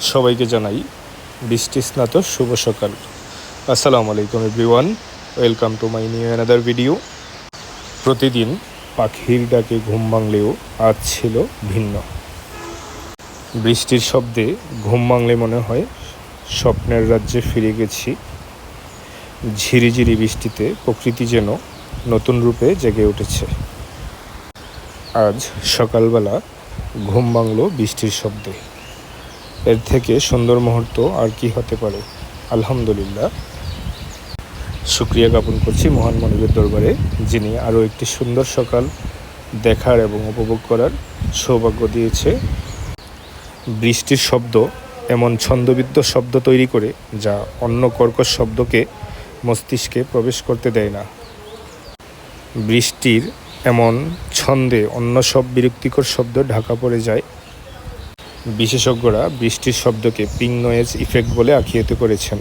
সবাইকে জানাই বৃষ্টি স্নাত শুভ সকাল। আসসালামু আলাইকুম everyone, welcome to my new another video. প্রতিদিন পাখির ডাকে ঘুম ভাঙলেও আজ ছিল ভিন্ন। বৃষ্টির শব্দে ঘুম ভাঙলে মনে হয় স্বপ্নের রাজ্যে ফিরে গেছি। ঝিরিঝিরি বৃষ্টিতে প্রকৃতি যেন নতুন রূপে জেগে উঠেছে। আজ সকালবেলা ঘুম ভাঙল বৃষ্টির শব্দে। এর থেকে সুন্দর মুহূর্ত আর কি হতে পারে। আলহামদুলিল্লাহ, শুকরিয়া জ্ঞাপন করছি মহান মানবের দরবারে, যিনি আরও একটি সুন্দর সকাল দেখার এবং উপভোগ করার সৌভাগ্য দিয়েছে। বৃষ্টির শব্দ এমন ছন্দবিদ্ধ শব্দ তৈরি করে যা অন্য কর্কশ শব্দকে মস্তিষ্কে প্রবেশ করতে দেয় না। বৃষ্টির এমন ছন্দে অন্য সব বিরক্তিকর শব্দ ঢাকা পড়ে যায়। বিশেষজ্ঞরা বৃষ্টির শব্দকে পিং নয়েজ ইফেক্ট বলে আখ্যায়িত করেছেন।